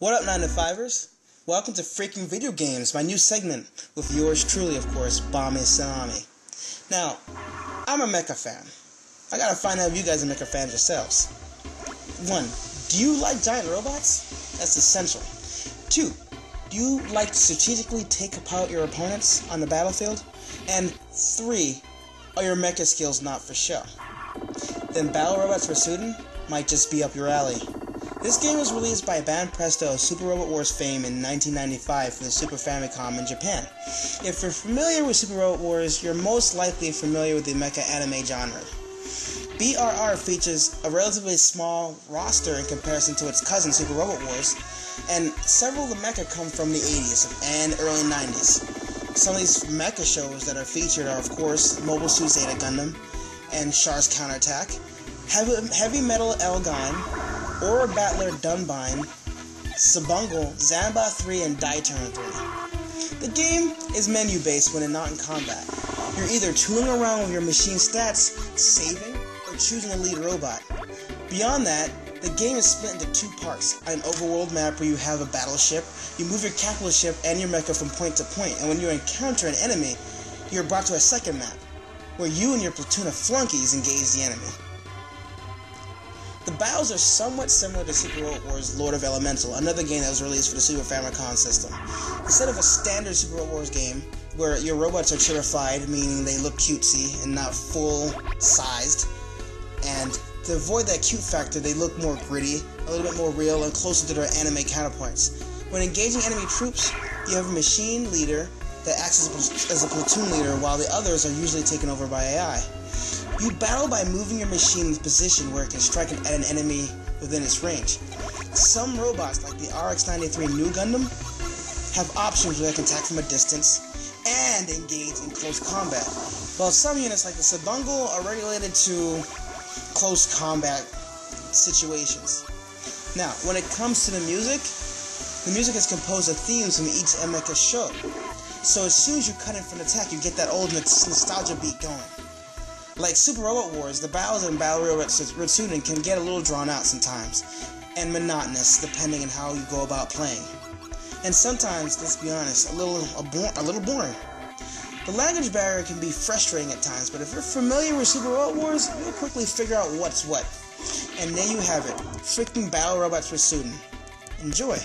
What up, 9-to-5ers? Welcome to Freaking Video Games, my new segment with yours truly, of course, Bommy Salami. Now, I'm a mecha fan. I gotta find out if you guys are mecha fans yourselves. 1. Do you like giant robots? That's essential. 2. Do you like to strategically take apart your opponents on the battlefield? And 3. Are your mecha skills not for show? Then Robot Retsuden might just be up your alley. This game was released by Banpresto Super Robot Wars fame in 1995 for the Super Famicom in Japan. If you're familiar with Super Robot Wars, you're most likely familiar with the mecha anime genre. BRR features a relatively small roster in comparison to its cousin Super Robot Wars, and several of the mecha come from the 80s and early 90s. Some of these mecha shows that are featured are, of course, Mobile Suit Zeta Gundam and Char's Counterattack, Heavy Metal Elgine, Aura Battler Dunbine, Sabungle, Zanba 3, and Daiturn 3. The game is menu-based when not in combat. You're either tooling around with your machine stats, saving, or choosing a lead robot. Beyond that, the game is split into 2 parts. An overworld map where you have a battleship, you move your capital ship and your mecha from point to point, and when you encounter an enemy, you're brought to a second map, where you and your platoon of flunkies engage the enemy. The battles are somewhat similar to Super Robot Wars Lord of Elemental, another game that was released for the Super Famicom system. Instead of a standard Super Robot Wars game, where your robots are chillified, meaning they look cutesy and not full-sized, and to avoid that cute factor, they look more gritty, a little bit more real, and closer to their anime counterparts. When engaging enemy troops, you have a machine leader that acts as a platoon leader, while the others are usually taken over by AI. You battle by moving your machine in position where it can strike at an enemy within its range. Some robots, like the RX-93 New Gundam, have options where they can attack from a distance and engage in close combat, while some units, like the Sabungle, are regulated to close combat situations. Now, when it comes to the music is composed of themes from each mecha show. So as soon as you cut in for an attack, you get that old nostalgia beat going. Like Super Robot Wars, the battles in Robot Retsuden can get a little drawn out sometimes, and monotonous depending on how you go about playing. And sometimes, let's be honest, a little boring. The language barrier can be frustrating at times, but if you're familiar with Super Robot Wars, you'll quickly figure out what's what. And there you have it, freaking Robot Retsuden. Enjoy!